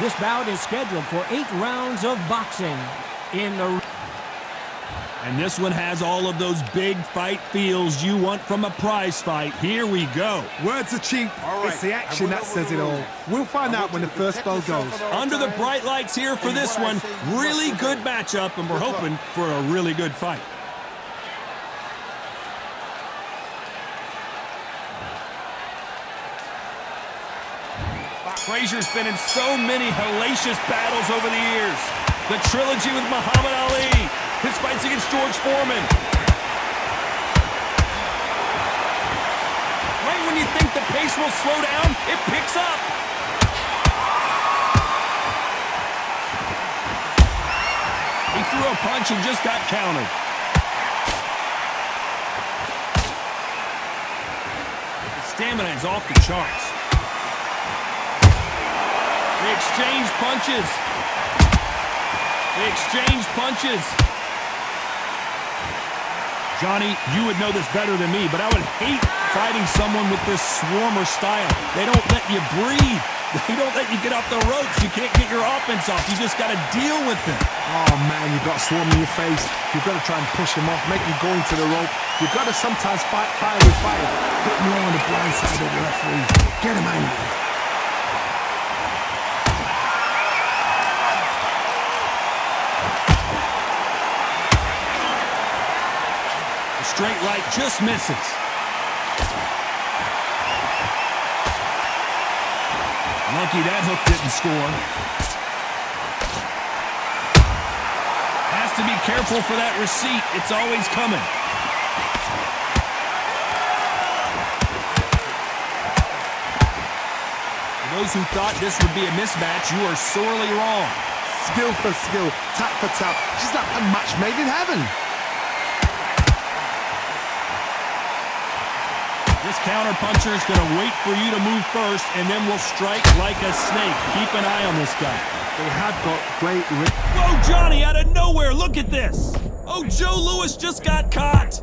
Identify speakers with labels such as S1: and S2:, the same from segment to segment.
S1: This bout is scheduled for 8 rounds of boxing in the...
S2: And this one has all of those big fight feels you want from a prize fight. Here we go.
S3: Words are cheap. It's the action that says it all. We'll find out when the first bell goes.
S2: Under the bright lights here for this one. Really good matchup, and we're hoping for a really good fight. Frazier's been in so many hellacious battles over the years. The trilogy with Muhammad Ali. His fights against George Foreman. Right when you think the pace will slow down, it picks up. He threw a punch and just got countered. The stamina is off the charts. They exchange punches. They exchange punches. Johnny, you would know this better than me, but I would hate fighting someone with this swarmer style. They don't let you breathe. They don't let you get off the ropes. You can't get your offense off. You just got to deal with them.
S3: Oh, man, you've got swarm in your face. You've got to try and push him off, make him go into the rope. You've got to sometimes fight fire with fire. Put him on the blind side of the referee. Get him angry.
S2: Straight right just misses. Lucky that hook didn't score. Has to be careful for that receipt. It's always coming. For those who thought this would be a mismatch, you are sorely wrong.
S3: Skill for skill, tap for tap. She's like a match made in heaven.
S2: This counter-puncher is going to wait for you to move first, and then will strike like a snake. Keep an eye on this guy.
S3: They have got great...
S2: Whoa, Johnny, out of nowhere, look at this. Oh, Joe Louis just got caught.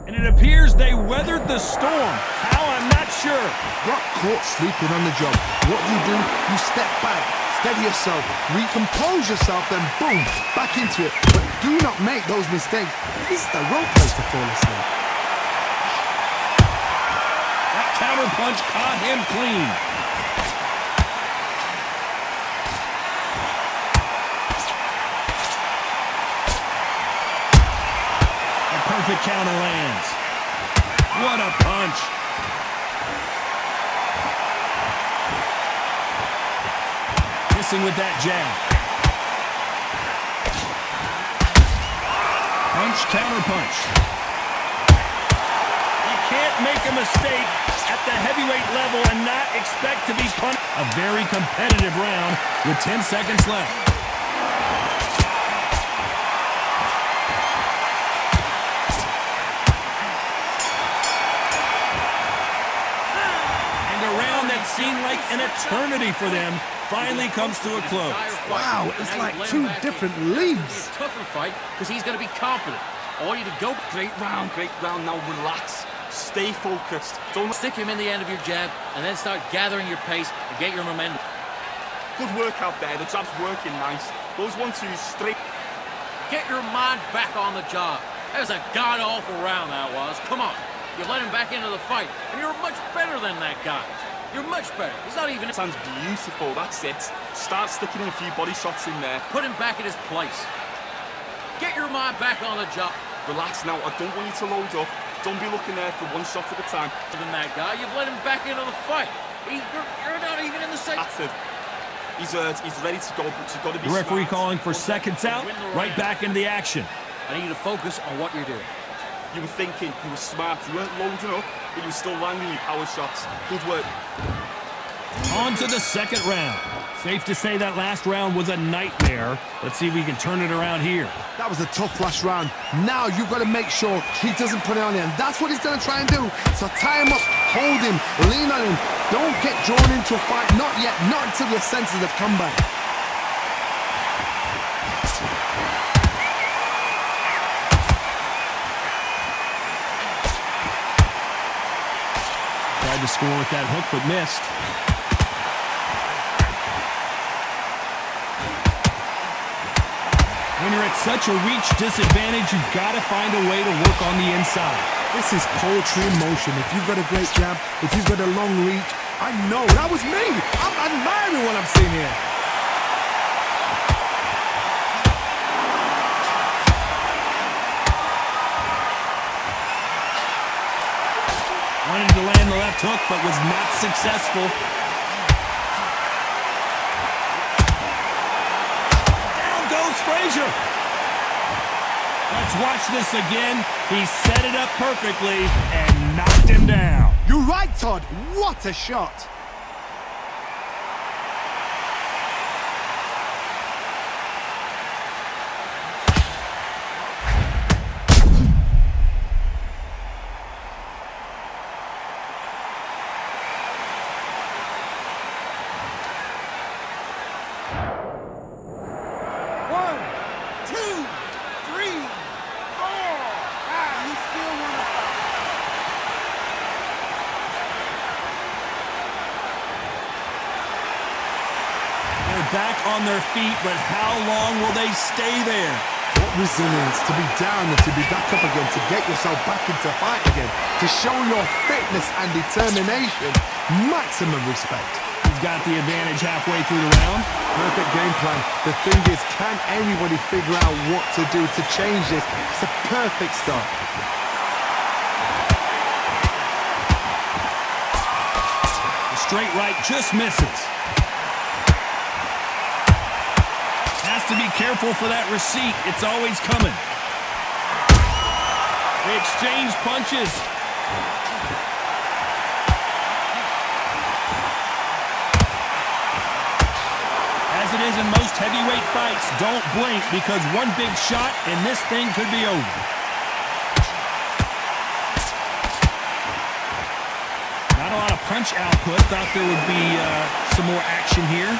S2: And it appears they weathered the storm. How, I'm not sure.
S3: Got caught sleeping on the job. What do? You step back. Steady yourself, recompose yourself, then boom, back into it. But do not make those mistakes. This is the wrong place to fall asleep.
S2: That counter punch caught him clean. A perfect counter lands. What a punch. With that jab. Punch, counter punch. You can't make a mistake at the heavyweight level and not expect to be punished. A very competitive round with 10 seconds left. And a round that seemed like an eternity for them finally comes to a close.
S3: Wow, it's like two different leagues.
S4: Tougher fight because he's going to be confident. All you to go.
S5: Great round. Now relax. Stay focused.
S4: Don't stick him in the end of your jab and then start gathering your pace and get your momentum.
S5: Good work out there. The jab's working nice. Those 1-2s straight.
S4: Get your mind back on the job. That was a god-awful round, that was. Come on. You let him back into the fight, and you're much better than that guy. You're much better. He's not even...
S5: Sounds beautiful, that's it. Start sticking in a few body shots in there.
S4: Put him back in his place. Get your mind back on the job.
S5: Relax now, I don't want you to load up. Don't be looking there for one shot at a time.
S4: Other than that guy, you've let him back into the fight. You're not even in the same...
S5: That's it. He's ready to go, but you've got to be
S2: The referee
S5: smart.
S2: calling for seconds out, right back into the action.
S4: I need you to focus on what you're doing.
S5: You were thinking, you were smart, you weren't loading up, but you were still landing your power shots. Good work.
S2: On to the second round. Safe to say that last round was a nightmare. Let's see if we can turn it around here.
S3: That was a tough last round. Now you've got to make sure he doesn't put it on him. That's what he's going to try and do. So tie him up, hold him, lean on him. Don't get drawn into a fight. Not yet. Not until your senses have come back.
S2: tried to score with that hook, but missed. When you're at such a reach disadvantage, you've got to find a way to work on the inside.
S3: This is poetry in motion. If you've got a great jab, if you've got a long reach, I know, that was me. I'm admiring what I'm seeing here.
S2: Wanted to land the left hook, but was not successful. Down goes Frazier. Let's watch this again. He set it up perfectly and knocked him down.
S3: You're right, Todd. What a shot.
S2: Back on their feet, but how long will they stay there?
S3: What resilience to be down and to be back up again, to get yourself back into fight again, to show your fitness and determination. Maximum respect.
S2: He's got the advantage halfway through the round.
S3: Perfect game plan. The thing is, can anybody figure out what to do to change this? It's a perfect start.
S2: The straight right just misses. Has to be careful for that receipt. It's always coming. They exchange punches. As it is in most heavyweight fights, don't blink because one big shot and this thing could be over. Not a lot of punch output. Thought there would be some more action here.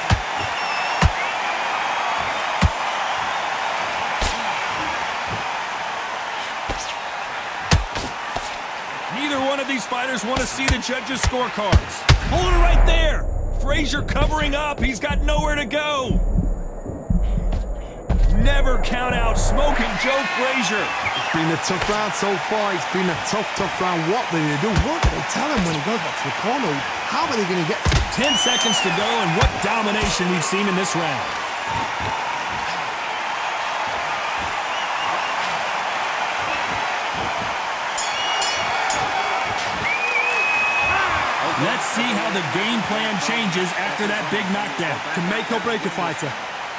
S2: Neither one of these fighters want to see the judges' scorecards. Holding it right there. Frazier covering up. He's got nowhere to go. Never count out Smoking Joe Frazier.
S3: It's been a tough round so far. It's been a tough round. What are they going to do? What do they tell him when he goes back to the corner? How are they going to get...
S2: 10 seconds to go, and what domination we've seen in this round. Let's see how the game plan changes after that big knockdown.
S3: Can make or break a fighter.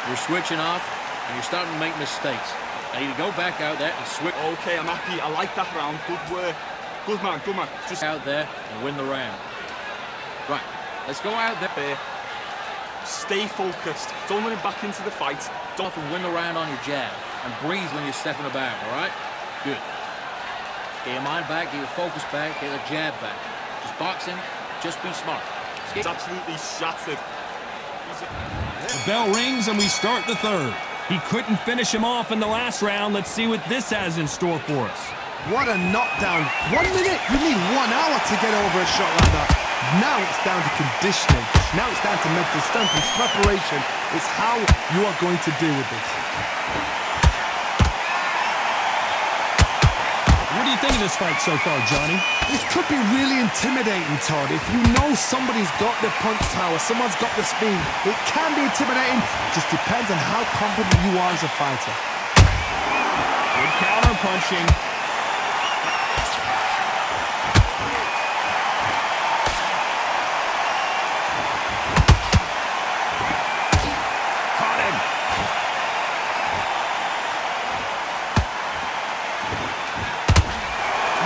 S4: You're switching off, and you're starting to make mistakes. Now you go back out there and switch.
S5: Okay, I'm happy. I like that round. Good work. Good man, good man.
S4: Just out there and win the round. Right, let's go out there.
S5: Stay focused. Don't let him back into the fight.
S4: Don't have to win the round on your jab. And breathe when you're stepping about, all right? Good. Get your mind back, get your focus back, get the jab back. Just boxing. Just be smart.
S5: He's absolutely shattered.
S2: The bell rings and we start the third. He couldn't finish him off in the last round. Let's see what this has in store for us.
S3: What a knockdown. 1 minute? You need 1 hour to get over a shot like that. Now it's down to conditioning. Now it's down to mental strength and preparation. It's how you are going to deal with this.
S2: What do you think of this fight so far, Johnny?
S3: This could be really intimidating, Todd. If you know somebody's got the punch power, someone's got the speed, it can be intimidating. Just depends on how confident you are as a fighter.
S2: Good counter punching. Caught him.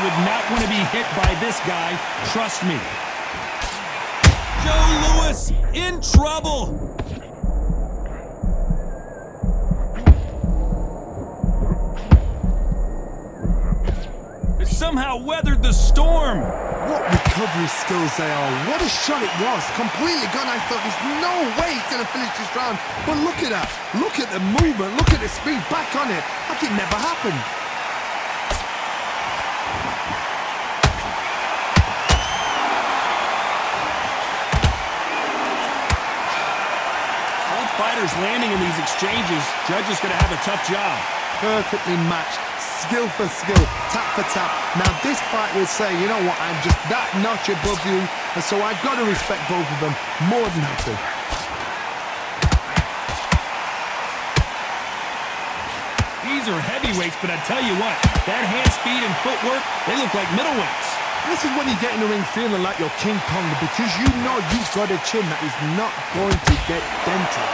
S2: Would not want to be hit by this guy, trust me. Joe Louis in trouble. Somehow weathered the storm.
S3: What recovery skills they are. What a shot it was. Completely gone. I thought there's no way he's going to finish this round. But look at that. Look at the movement. Look at the speed. Back on it. Like it never happened.
S2: counters landing in these exchanges. Judge is going to have a tough job.
S3: Perfectly matched, skill for skill, tap for tap. Now this fight will say, you know what, I'm just that notch above you, and so I've got to respect both of them more than happy.
S2: These are heavyweights, but I tell you what, that hand speed and footwork, they look like middleweights.
S3: This is when you get in the ring feeling like you're King Kong, because you know you've got a chin that is not going to get dented.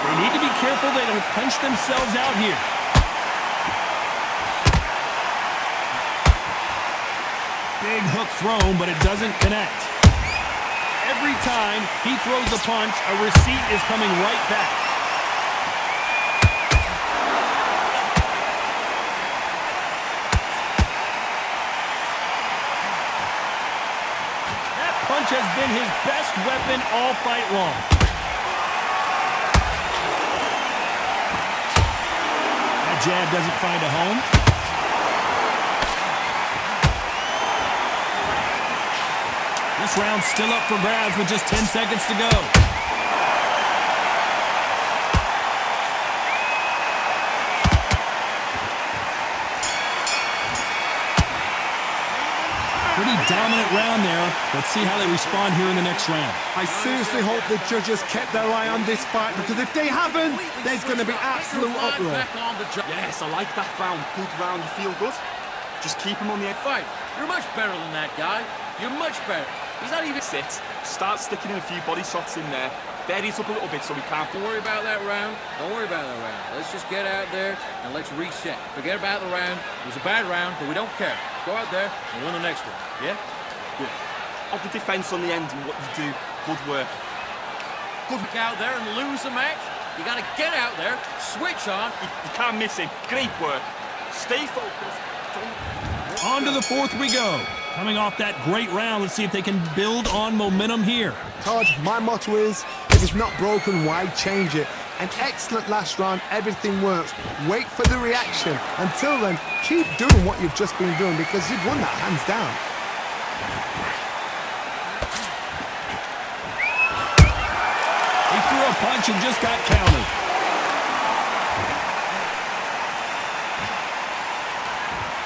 S2: They need to be careful they don't punch themselves out here. Big hook thrown, but it doesn't connect. Every time he throws the punch, a receipt is coming right back. That punch has been his best weapon all fight long. That jab doesn't find a home. This round's still up for grabs with just 10 seconds to go. Pretty dominant round there. Let's see how they respond here in the next round.
S3: I seriously hope the judges kept their eye on this fight, because if they haven't, there's going to be absolute uproar.
S5: Yes, I like that round. Good round. You feel good? Just keep him on the
S4: Fight. You're much better than that guy. You're much better. He's not even...
S5: sit. Start sticking in a few body shots in there. Bury it up a little bit so we can't...
S4: Don't worry about that round. Don't worry about that round. Let's just get out there and let's reset. Forget about the round. It was a bad round, but we don't care. Go out there and win the next one. Yeah? Good.
S5: Of the defense on the end and what you do. Good work.
S4: Good work out there and lose the match. You got to get out there, switch on.
S5: You can't miss him. Great work. Stay focused.
S2: On to the fourth we go. Coming off that great round, let's see if they can build on momentum here.
S3: Todd, my motto is, if it's not broken, why change it? An excellent last round, everything works. Wait for the reaction. Until then, keep doing what you've just been doing, because you've won that hands down.
S2: He threw a punch and just got countered.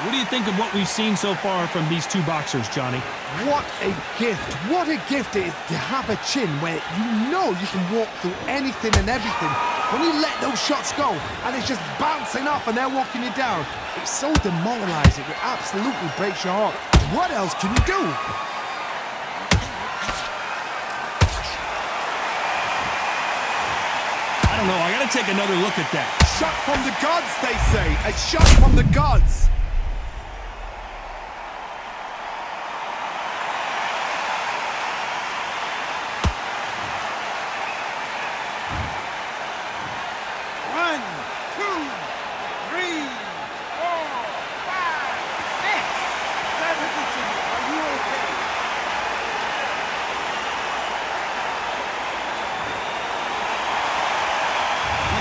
S2: What do you think of what we've seen so far from these two boxers, Johnny?
S3: What a gift. What a gift it is to have a chin where you know you can walk through anything and everything. When you let those shots go and it's just bouncing off and they're walking you down, it's so demoralizing. It absolutely breaks your heart. What else can you do?
S2: I don't know. I got to take another look at that.
S3: Shot from the gods, they say. A shot from the gods.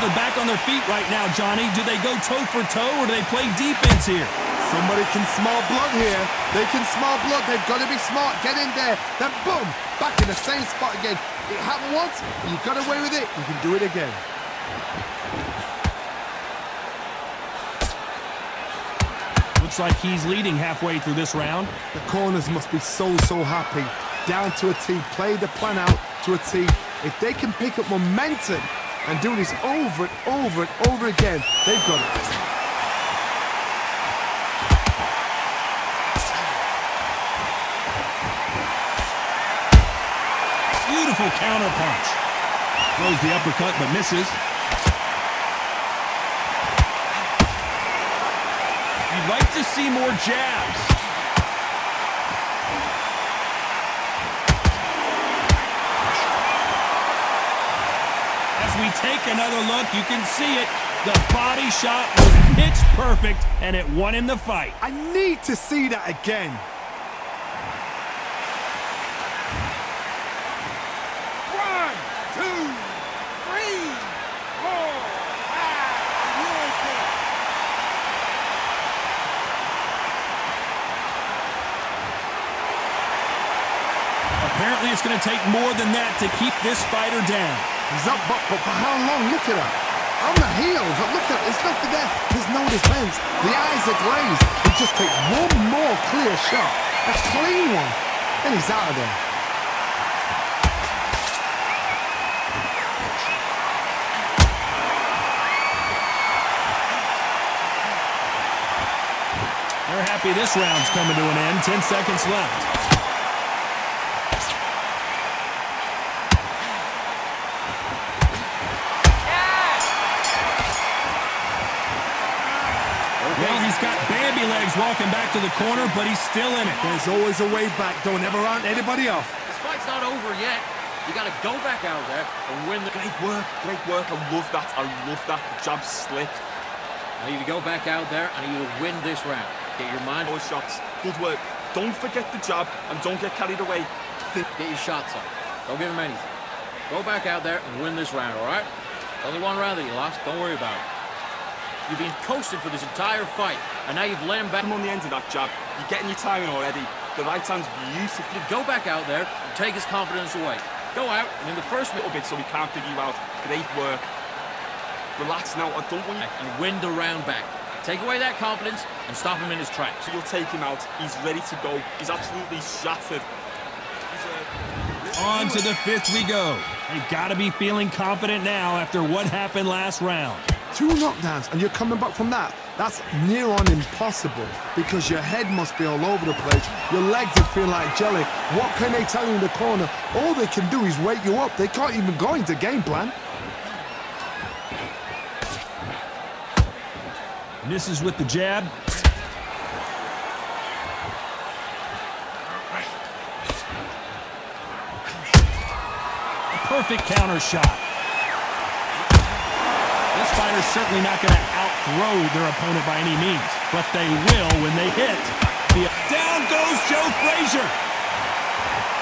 S2: They're back on their feet right now, Johnny. Do they go toe for toe or do they play defense here?
S3: Somebody can smell blood here. They can smell blood. They've got to be smart. Get in there. Then boom, back in the same spot again. It happened once. You got away with it. You can do it again.
S2: Looks like he's leading halfway through this round.
S3: The corners must be so happy. Down to a T. Play the plan out to a T. If they can pick up momentum and do this over and over and over again, they've got it.
S2: Beautiful counter punch. Throws the uppercut but misses. You'd like to see more jabs. As we take another look, you can see it. The body shot was pitch perfect, and it won him the fight.
S3: I need to see that again.
S2: Apparently, it's going to take more than that to keep this fighter down.
S3: He's up, but for how long? Look at her. On the heels, look at it. There's nothing there. There's no defense. The eyes are glazed. He just takes one more clear shot. A clean one. And he's out of there.
S2: They're happy this round's coming to an end. 10 seconds left. Well, he's got Bambi legs walking back to the corner, but he's still in it.
S3: There's always a way back. Don't ever round anybody off.
S4: This fight's not over yet. You got to go back out there and win the...
S5: Great work, great work. I love that. I love that. The jab slipped.
S4: I need to go back out there. I need to win this round. Get your mind...
S5: Power shots. Good work. Don't forget the jab and don't get carried away.
S4: Get your shots up. Don't give him anything. Go back out there and win this round, all right? It's only one round that you lost. Don't worry about it. You've been coasted for this entire fight, and now you've let him back.
S5: I'm on the end of that jab. You're getting your timing already. The right hand's beautiful.
S4: Go back out there and take his confidence away. Go out, and in the first
S5: Little bit so we can't figure you out. Great work. Relax now. I don't want you...
S4: and win the round back. Take away that confidence and stop him in his tracks.
S5: So you'll take him out. He's ready to go. He's absolutely shattered.
S2: On to the fifth we go. They've got to be feeling confident now after what happened last round.
S3: 2 knockdowns and you're coming back from that. That's near on impossible because your head must be all over the place. Your legs will feel like jelly. What can they tell you in the corner? All they can do is wake you up. They can't even go into game plan.
S2: Misses with the jab. A perfect counter shot. This fighter's certainly not going to out-throw their opponent by any means, but they will when they hit. Down goes Joe Frazier.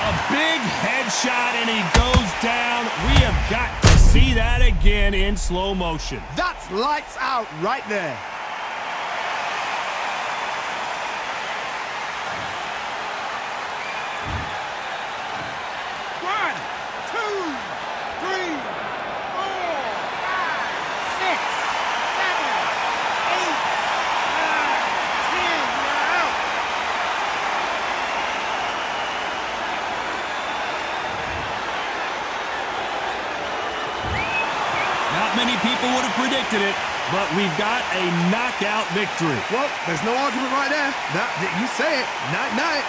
S2: A big headshot, and he goes down. We have got to see that again in slow motion.
S3: That's lights out right there.
S2: Many people would have predicted it, but we've got a knockout victory.
S3: Well, there's no argument right there. You say it. Night, night.